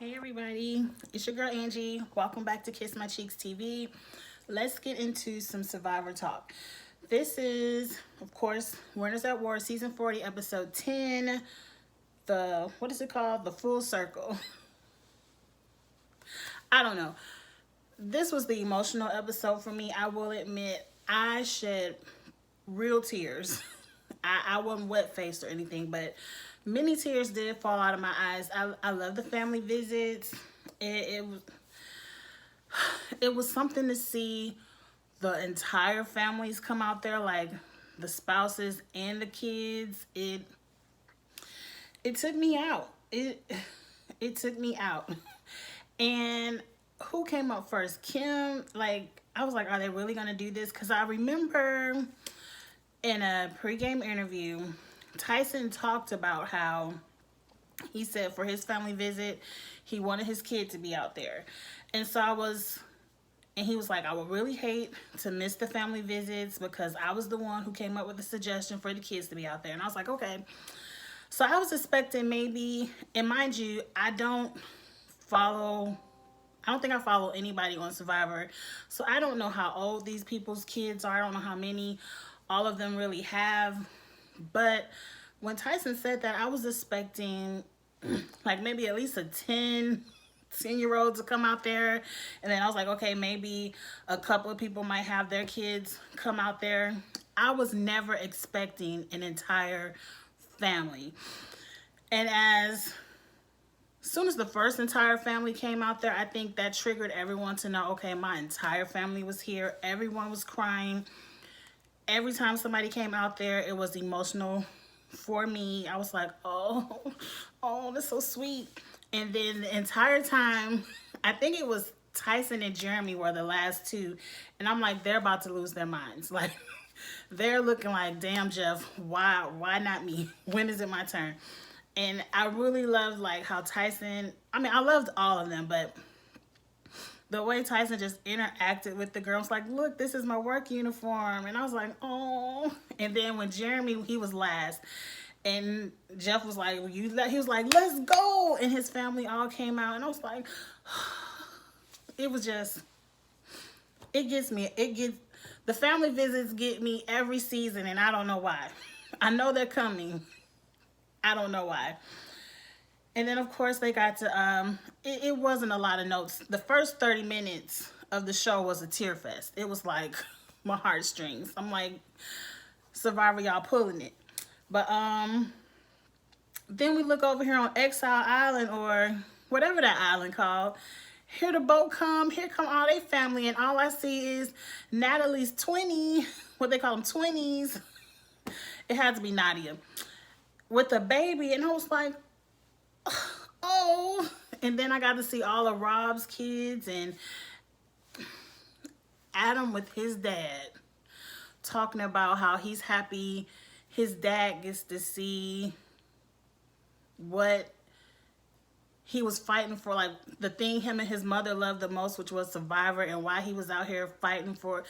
Hey everybody, it's your girl Angie. Welcome back to Kiss My Cheeks TV. Let's get into some Survivor talk. This is, of course, Winners at War, Season 40, Episode 10. What is it called? The Full Circle. I don't know. This was the emotional episode for me. I will admit, I shed real tears. I wasn't wet faced or anything, but many tears did fall out of my eyes. I love the family visits. It was something to see the entire families come out there, like the spouses and the kids. It took me out. It took me out. And who came up first? Kim. Like, I was like, are they really gonna do this? Because I remember in a pregame interview, Tyson talked about how he said for his family visit, he wanted his kid to be out there. And so and he was like, I would really hate to miss the family visits because I was the one who came up with the suggestion for the kids to be out there. And I was like, okay. So I was expecting maybe, and mind you, I don't think I follow anybody on Survivor. So I don't know how old these people's kids are. I don't know how many all of them really have. But when Tyson said that, I was expecting like maybe at least a 10-year-old to come out there. And then I was like, okay, maybe a couple of people might have their kids come out there. I was never expecting an entire family. And as soon as the first entire family came out there, I think that triggered everyone to know, okay, my entire family was here. Everyone was crying. Every time somebody came out there, it was emotional for me. I was like, oh, that's so sweet. And then the entire time, I think it was Tyson and Jeremy were the last two. And I'm like, they're about to lose their minds. Like, they're looking like, damn, Jeff, why not me? When is it my turn? And I really loved like how Tyson, I loved all of them, but the way Tyson just interacted with the girls, like, look, this is my work uniform. And I was like, oh. And then when Jeremy, he was last. And Jeff was like, he was like, let's go. And his family all came out. And I was like, it was just, the family visits get me every season. And I don't know why. I know they're coming. I don't know why. And then, of course, they got to, it wasn't a lot of notes. The first 30 minutes of the show was a tear fest. It was like my heartstrings. I'm like, Survivor, y'all pulling it. But then we look over here on Exile Island, or whatever that island called. Here the boat come. Here come all their family. And all I see is Natalie's 20, what they call them, 20s. It had to be Nadia. With a baby. And I was like, oh. And then I got to see all of Rob's kids and Adam with his dad talking about how he's happy his dad gets to see what he was fighting for, like the thing him and his mother loved the most, which was Survivor, and why he was out here fighting for it.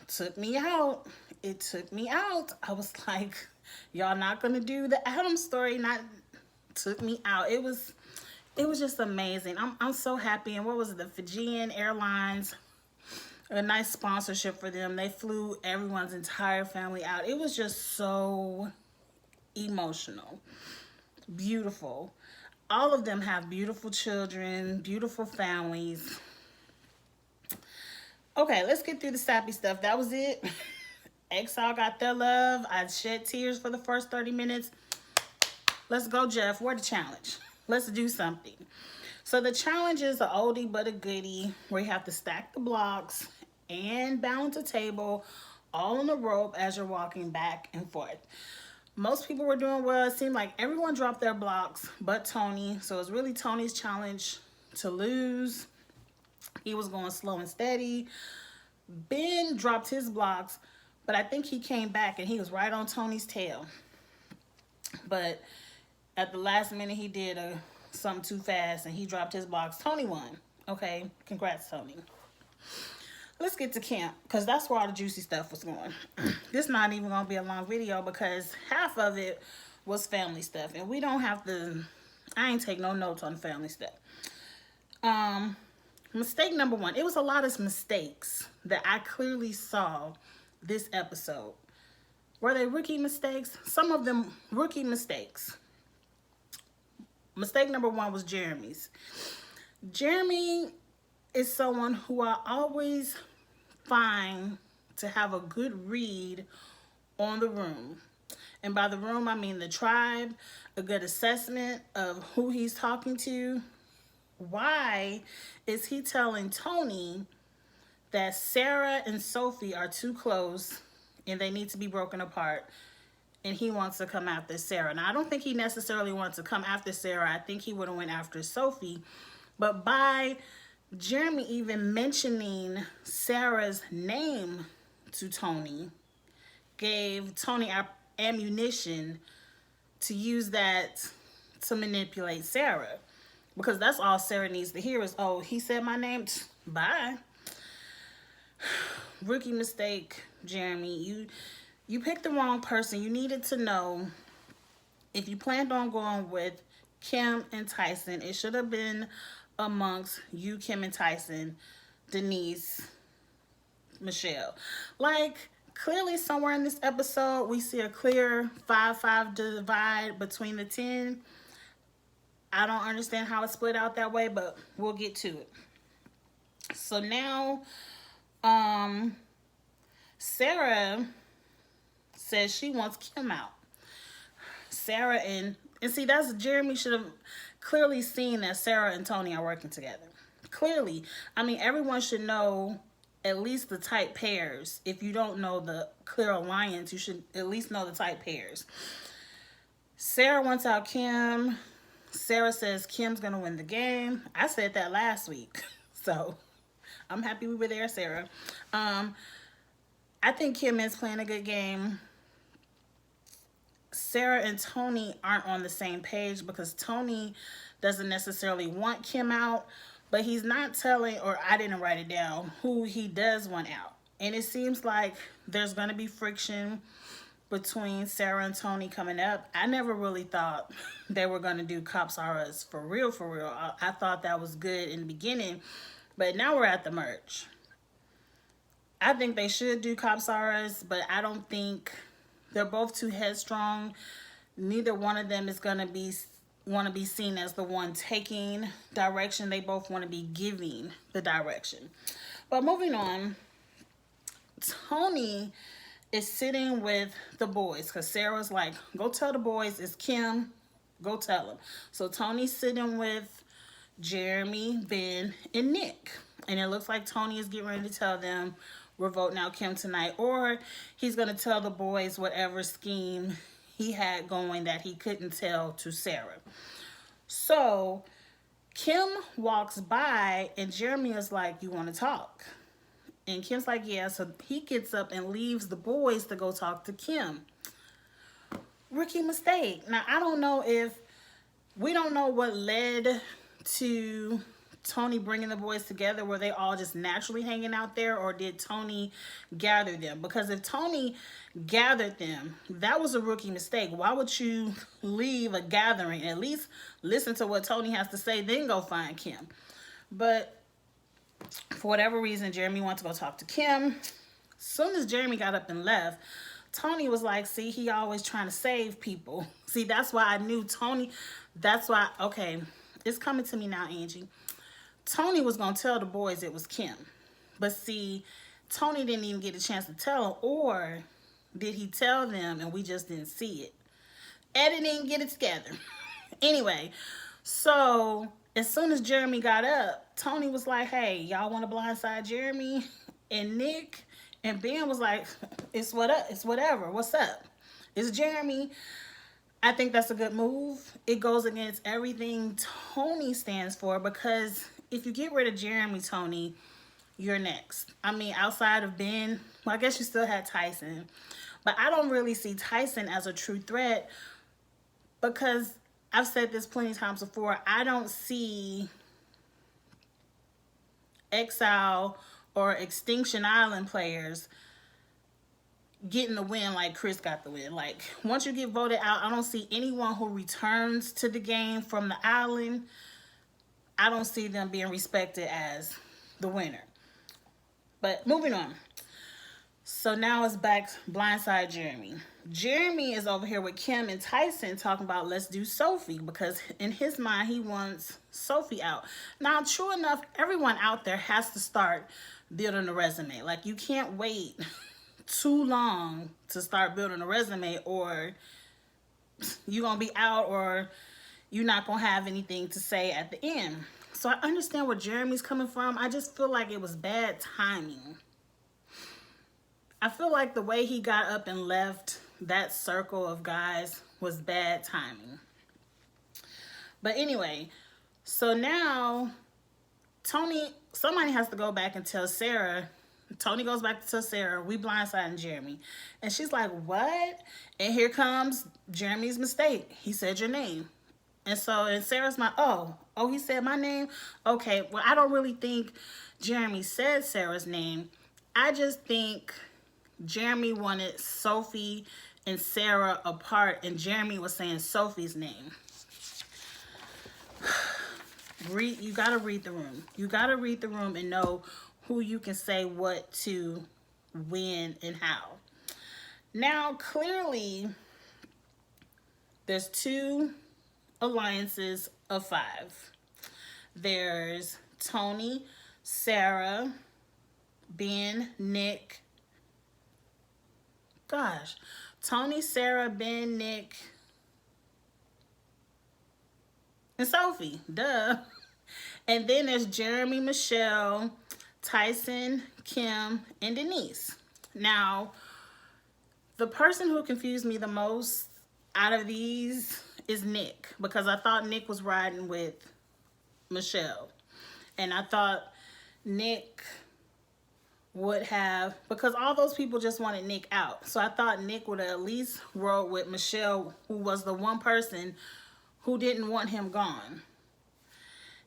Took me out. It took me out. I was like, y'all not gonna do the Adam story. Not took me out. It was just amazing. I'm so happy. And what was it, the Fijian Airlines, a nice sponsorship for them. They flew everyone's entire family out. It was just so emotional, beautiful. All of them have beautiful children, beautiful families. Okay, let's get through the sappy stuff. That was it. Exile got their love. I shed tears for the first 30 minutes. Let's go, Jeff. Where the challenge? Let's do something. So the challenge is an oldie but a goodie, where you have to stack the blocks and balance a table all on the rope as you're walking back and forth. Most people were doing well. It seemed like everyone dropped their blocks but Tony. So it's really Tony's challenge to lose. He was going slow and steady. Ben dropped his blocks, but I think he came back and he was right on Tony's tail. But at the last minute, he did something too fast and he dropped his blocks. Tony won. Okay, congrats, Tony. Let's get to camp, because that's where all the juicy stuff was going. This not even going to be a long video because half of it was family stuff. And we don't have to, I ain't take no notes on family stuff. Mistake number one. It was a lot of mistakes that I clearly saw this episode. Were they rookie mistakes? Some of them rookie mistakes. Mistake number one was Jeremy's. Jeremy is someone who I always find to have a good read on the room. And by the room, I mean the tribe, a good assessment of who he's talking to. Why is he telling Tony that Sarah and Sophie are too close and they need to be broken apart, and he wants to come after Sarah? Now, I don't think he necessarily wants to come after Sarah. I think he would have went after Sophie. But by Jeremy even mentioning Sarah's name to Tony, gave Tony ammunition to use that to manipulate Sarah. Because that's all Sarah needs to hear is, oh, he said my name, bye. Rookie mistake, Jeremy. You picked the wrong person. You needed to know if you planned on going with Kim and Tyson, it should have been amongst you, Kim and Tyson, Denise, Michelle. Like, clearly somewhere in this episode, we see a clear 5-5 divide between the 10. I don't understand how it split out that way, but we'll get to it. So now, Sarah says she wants Kim out. Sarah and see, that's Jeremy should have clearly seen that Sarah and Tony are working together. Clearly. I mean, everyone should know at least the type pairs. If you don't know the clear alliance, you should at least know the type pairs. Sarah wants out Kim. Sarah says Kim's going to win the game. I said that last week. So, I'm happy we were there, Sarah. I think Kim is playing a good game. Sarah and Tony aren't on the same page because Tony doesn't necessarily want Kim out, but he's not telling, or I didn't write it down, who he does want out. And it seems like there's going to be friction between Sarah and Tony coming up. I never really thought they were going to do Cops R Us for real, for real. I thought that was good in the beginning, but now we're at the merge. I think they should do Cops R Us, but I don't think they're both too headstrong. Neither one of them is going to want to be seen as the one taking direction. They both want to be giving the direction. But moving on, Tony is sitting with the boys because Sarah's like, go tell the boys it's Kim. Go tell them. So Tony's sitting with Jeremy, Ben, and Nick. And it looks like Tony is getting ready to tell them we're voting out Kim tonight. Or he's going to tell the boys whatever scheme he had going that he couldn't tell to Sarah. So Kim walks by and Jeremy is like, you want to talk? And Kim's like, yeah. So he gets up and leaves the boys to go talk to Kim. Rookie mistake. Now, I don't know if, we don't know what led to Tony bringing the boys together. Were they all just naturally hanging out there, or did Tony gather them? Because if Tony gathered them, that was a rookie mistake. Why would you leave a gathering? At least listen to what Tony has to say, then go find Kim. But for whatever reason, Jeremy wants to go talk to Kim. As soon as Jeremy got up and left, Tony was like, see, he always trying to save people. See, that's why I knew Tony. That's why, okay, it's coming to me now, Angie. Tony was going to tell the boys it was Kim. But see, Tony didn't even get a chance to tell them. Or did he tell them and we just didn't see it? Editing, get it together. Anyway, so as soon as Jeremy got up, Tony was like, hey, y'all want to blindside Jeremy? And Nick and Ben was like, it's whatever. What's up? It's Jeremy. I think that's a good move. It goes against everything Tony stands for, because if you get rid of Jeremy, Tony, you're next. I mean, outside of Ben, well, I guess you still had Tyson. But I don't really see Tyson as a true threat because I've said this plenty of times before. I don't see Exile or Extinction Island players getting the win like Chris got the win. Like, once you get voted out, I don't see anyone who returns to the game from the island. I don't see them being respected as the winner. But moving on. So now it's back blindside Jeremy. Jeremy is over here with Kim and Tyson talking about let's do Sophie, because in his mind he wants Sophie out. Now, true enough, everyone out there has to start building a resume. Like, you can't wait too long to start building a resume, or you're gonna be out, or you're not gonna have anything to say at the end. So I understand where Jeremy's coming from. I just feel like it was bad timing. I feel like the way he got up and left that circle of guys was bad timing. But anyway, so now somebody has to go back and tell Sarah. Tony goes back to tell Sarah, we blindsiding Jeremy. And she's like, what? And here comes Jeremy's mistake. He said your name. And Sarah's like, oh, he said my name? Okay, well, I don't really think Jeremy said Sarah's name. I just think Jeremy wanted Sophie and Sarah apart, and Jeremy was saying Sophie's name. You gotta read the room. You gotta read the room and know who you can say what to, when, and how. Now, clearly, there's 2 alliances of 5. There's Tony, Sarah, Ben, Nick. Gosh. Tony, Sarah, Ben, Nick, and Sophie. Duh. And then there's Jeremy, Michelle, Tyson, Kim, and Denise. Now, the person who confused me the most out of these is Nick, because I thought Nick was riding with Michelle. And I thought Nick would have, because all those people just wanted Nick out. So I thought Nick would have at least rode with Michelle, who was the one person who didn't want him gone.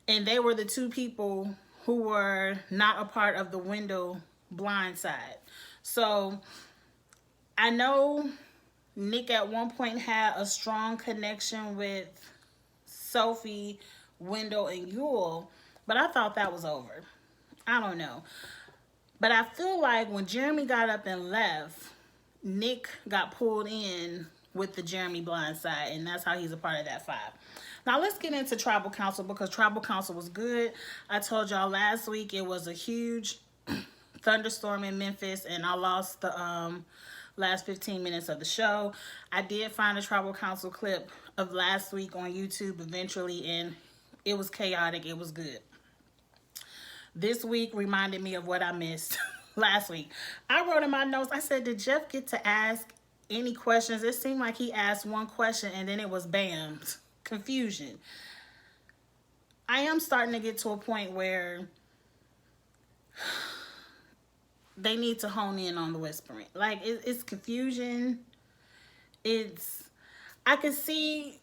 And they were the 2 people who were not a part of the window blind side. So I know Nick at one point had a strong connection with Sophie, Wendell, and Yule, but I thought that was over. I don't know. But I feel like when Jeremy got up and left, Nick got pulled in with the Jeremy blind side, and that's how he's a part of that 5. Now let's get into Tribal Council, because Tribal Council was good. I told y'all last week it was a huge thunderstorm in Memphis, and I lost the last 15 minutes of the show. I did find a Tribal Council clip of last week on YouTube eventually, and it was chaotic. It was good. This week reminded me of what I missed last week. I wrote in my notes, I said, did Jeff get to ask any questions? It seemed like he asked one question and then it was bam, confusion. I am starting to get to a point where they need to hone in on the whispering. Like, it's confusion. I can see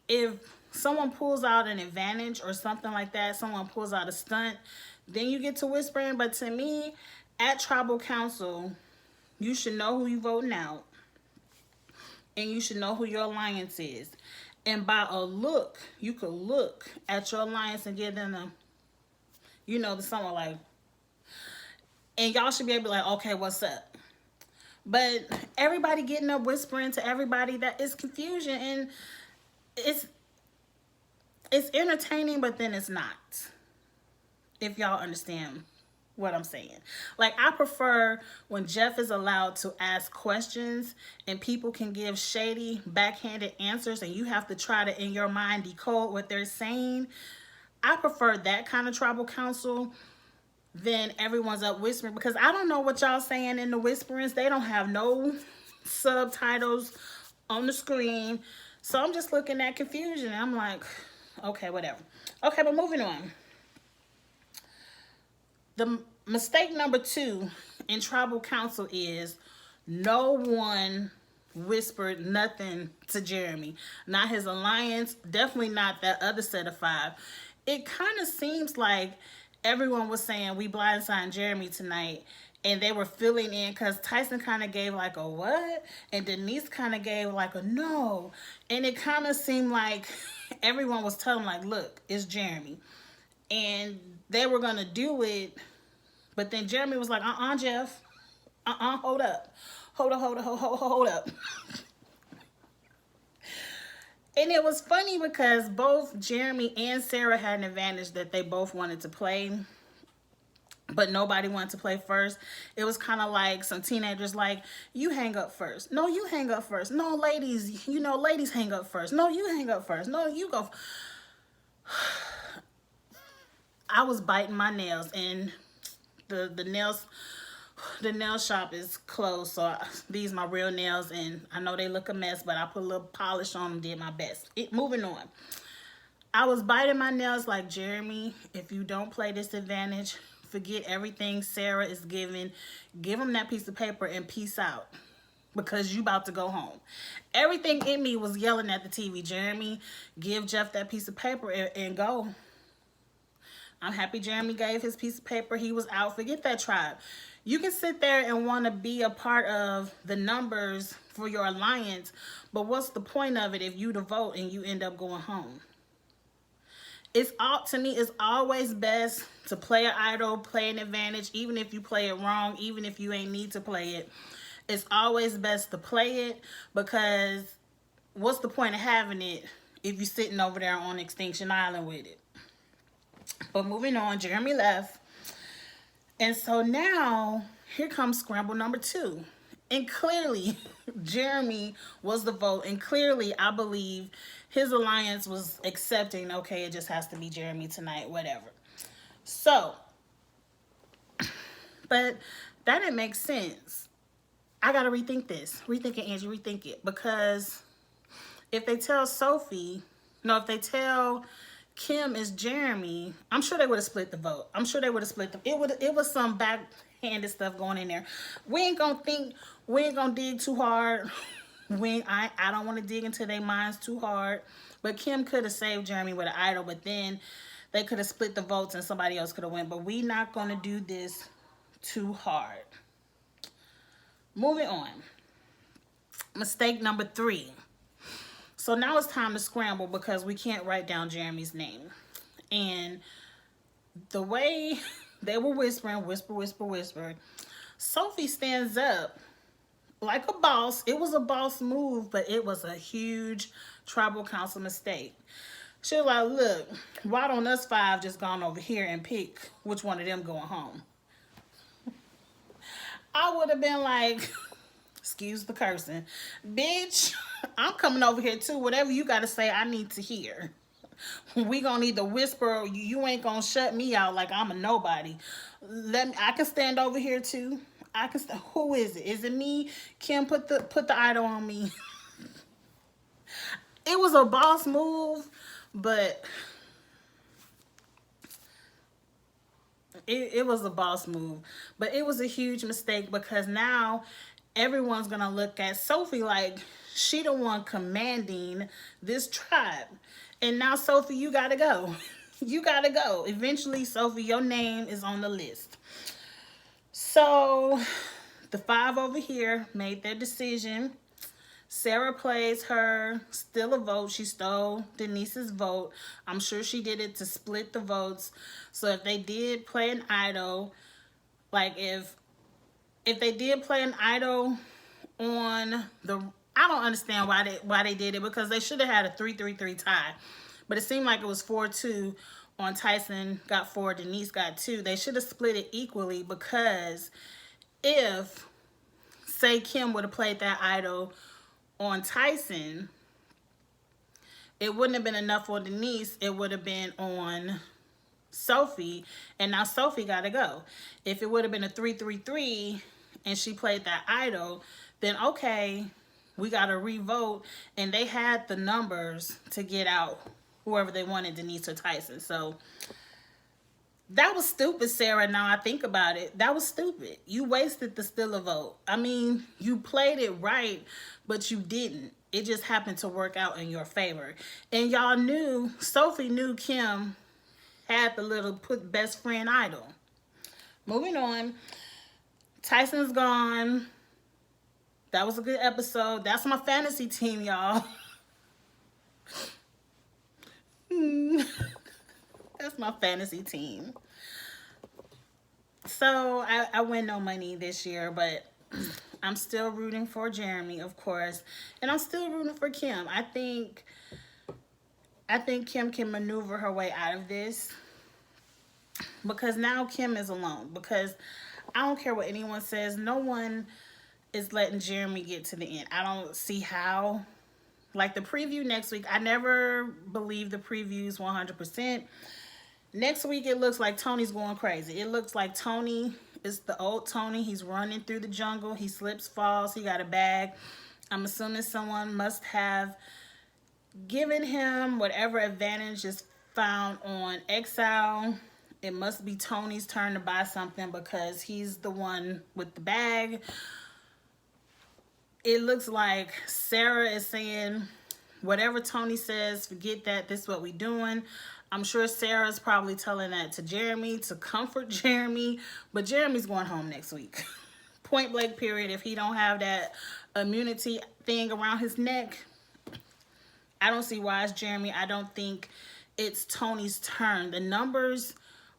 if someone pulls out an advantage or something like that, someone pulls out a stunt, then you get to whispering. But to me, at Tribal Council, you should know who you're voting out, and you should know who your alliance is. And by a look, you could look at your alliance and give them someone like, and y'all should be able to be like, okay, what's up? But everybody getting up whispering to everybody, that is confusion, and it's entertaining, but then it's not. If y'all understand what I'm saying. Like, I prefer when Jeff is allowed to ask questions and people can give shady, backhanded answers, and you have to try to, in your mind, decode what they're saying. I prefer that kind of Tribal Council than everyone's up whispering, because I don't know what y'all saying in the whisperings. They don't have no subtitles on the screen. So I'm just looking at confusion. I'm like, okay, whatever. Okay, but moving on. The mistake number 2 in Tribal Council is no one whispered nothing to Jeremy. Not his alliance, definitely not that other set of 5. It kind of seems like everyone was saying we blindsided Jeremy tonight, And they were filling in because Tyson kind of gave like a what? And Denise kind of gave like a no. And it kind of seemed like everyone was telling like, look, it's Jeremy. And they were going to do it. But then Jeremy was like, Jeff. Hold up. Hold up. And it was funny because both Jeremy and Sarah had an advantage that they both wanted to play, but nobody wanted to play first. It was kind of like some teenagers like, you hang up first. No, you hang up first. No, ladies, ladies hang up first. No, you hang up first. No, you go. I was biting my nails, and the nail shop is closed, so these my real nails, and I know they look a mess, but I put a little polish on them, did my best. Moving on. I was biting my nails like, Jeremy, if you don't play this advantage, forget everything Sarah is giving. Give him that piece of paper and peace out, because you about to go home. Everything in me was yelling at the TV, Jeremy, give Jeff that piece of paper and go. I'm happy Jeremy gave his piece of paper. He was out. Forget that tribe. You can sit there and want to be a part of the numbers for your alliance, but what's the point of it if you vote and you end up going home? To me, it's always best to play an idol, play an advantage, even if you play it wrong, even if you ain't need to play it. It's always best to play it, because what's the point of having it if you're sitting over there on Extinction Island with it? But moving on, Jeremy left. And so now, here comes scramble number 2. And clearly, Jeremy was the vote. And clearly, I believe his alliance was accepting, okay, it just has to be Jeremy tonight, whatever. So, but that didn't make sense. I got to rethink this. Rethink it, Angie, rethink it. Because if they tell if they tell Kim is Jeremy, I'm sure they would have split the vote. I'm sure they would have split them. It was some backhanded stuff going in there. We ain't gonna dig too hard. I don't want to dig into their minds too hard. But Kim could have saved Jeremy with an idol, but then they could have split the votes and somebody else could have won. But we not gonna do this too hard. Moving on. Mistake number 3. So now it's time to scramble because we can't write down Jeremy's name. And the way they were whispering, whisper, Sophie stands up like a boss. It was a boss move, but it was a huge tribal council mistake. She was like, look, why don't us 5 just gone over here and pick which one of them going home? I would have been like, excuse the cursing, bitch, I'm coming over here too. Whatever you got to say, I need to hear. We gonna need to whisper. You ain't gonna shut me out like I'm a nobody. I can stand over here too. Who is it? Is it me? Kim, put the idol on me. It was a boss move, but it was a boss move. But it was a huge mistake because now everyone's gonna look at Sophie like she the one commanding this tribe. And now, Sophie, you gotta go. You gotta go. Eventually, Sophie, your name is on the list. So the 5 over here made their decision. Sarah plays her, still a vote. She stole Denise's vote. I'm sure she did it to split the votes. So if they did play an idol, like if they did play an idol on the, I don't understand why they did it, because they should have had a 3-3-3 tie. But it seemed like it was 4-2 on Tyson got 4, Denise got 2. They should have split it equally, because if, say, Kim would have played that idol on Tyson, it wouldn't have been enough on Denise. It would have been on Sophie, and now Sophie got to go. If it would have been a 3-3-3 and she played that idol, then okay, we got to revote, and they had the numbers to get out whoever they wanted, Denise or Tyson. So that was stupid, Sarah. Now I think about it, that was stupid. You wasted the Stiller vote. I mean, you played it right, but you didn't. It just happened to work out in your favor. And y'all knew, Sophie knew Kim had the little best friend idol. Moving on. Tyson's gone. That was a good episode. That's my fantasy team, y'all. That's my fantasy team. So I win no money this year, but I'm still rooting for Jeremy, of course, and I'm still rooting for Kim. I think Kim can maneuver her way out of this, because now Kim is alone. Because I don't care what anyone says, no one is letting Jeremy get to the end. I don't see how. Like the preview next week, I never believe the previews 100%. Next week, it looks like Tony's going crazy. It looks like Tony is the old Tony. He's running through the jungle. He slips, falls. He got a bag. I'm assuming someone must have given him whatever advantage is found on Exile. It must be Tony's turn to buy something because he's the one with the bag. It looks like Sarah is saying, whatever Tony says, forget that. This is what we doing. I'm sure Sarah's probably telling that to Jeremy to comfort Jeremy. But Jeremy's going home next week. Point blank period. If he don't have that immunity thing around his neck, I don't see why it's Jeremy. I don't think it's Tony's turn. The numbers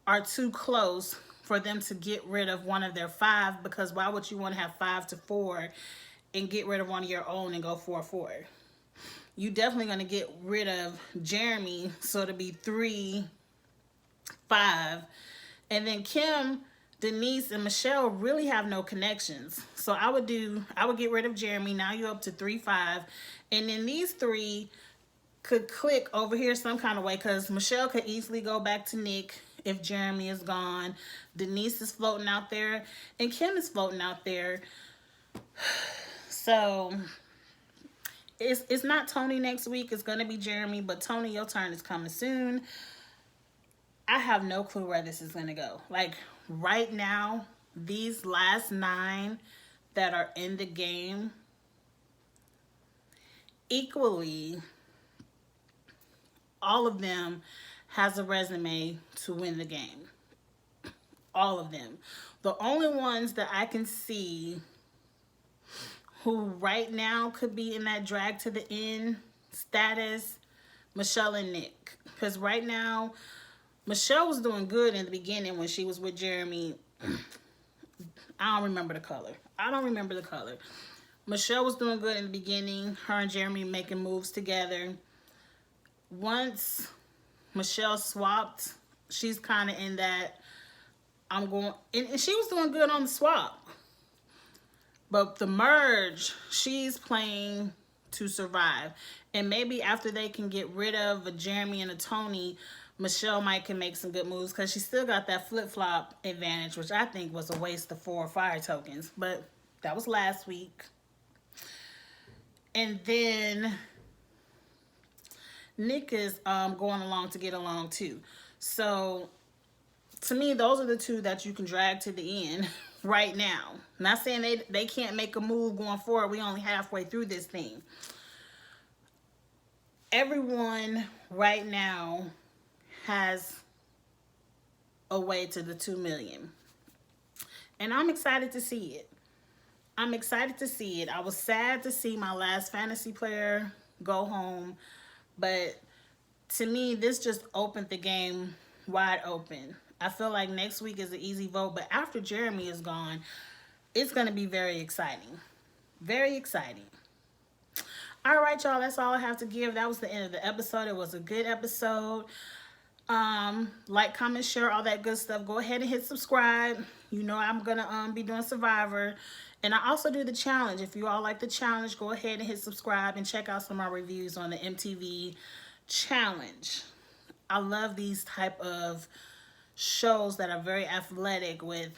are too close for them to get rid of one of their 5. Because why would you want to have 5 to 4 and get rid of one of your own and go 4-4? You definitely going to get rid of Jeremy, so it'll be 3-5. And then Kim, Denise, and Michelle really have no connections. So I would get rid of Jeremy. Now you're up to 3-5. And then these 3 could click over here some kind of way, because Michelle could easily go back to Nick if Jeremy is gone. Denise is floating out there, and Kim is floating out there. So it's not Tony next week. It's going to be Jeremy. But Tony, your turn is coming soon. I have no clue where this is going to go. Like right now, these last 9 that are in the game, equally, all of them has a resume to win the game. All of them. The only ones that I can see who right now could be in that drag to the end status, Michelle and Nick. Because right now, Michelle was doing good in the beginning when she was with Jeremy. I don't remember the color. Michelle was doing good in the beginning. Her and Jeremy making moves together. Once Michelle swapped, she's kind of in that and she was doing good on the swap. But the merge, she's playing to survive. And maybe after they can get rid of a Jeremy and a Tony, Michelle can make some good moves, because she still got that flip-flop advantage, which I think was a waste of 4 fire tokens. But that was last week. And then Nick is going along to get along too. So to me, those are the 2 that you can drag to the end right now. Not saying they can't make a move going forward. We only halfway through this thing. Everyone right now has a way to the 2 million. And I'm excited to see it. I was sad to see my last fantasy player go home. But to me, this just opened the game wide open. I feel like next week is an easy vote. But after Jeremy is gone, it's going to be very exciting. Very exciting. All right, y'all. That's all I have to give. That was the end of the episode. It was a good episode. Like, comment, share, all that good stuff. Go ahead and hit subscribe. You know I'm going to be doing Survivor. And I also do the challenge. If you all like the challenge, go ahead and hit subscribe and check out some of my reviews on the MTV challenge. I love these type of shows that are very athletic with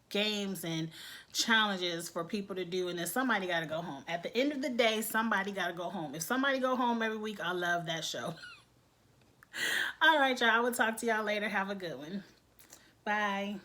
games and challenges for people to do, and then somebody got to go home. At the end of the day, somebody got to go home. If somebody go home every week, I love that show. All right, y'all. I will talk to y'all later. Have a good one. Bye.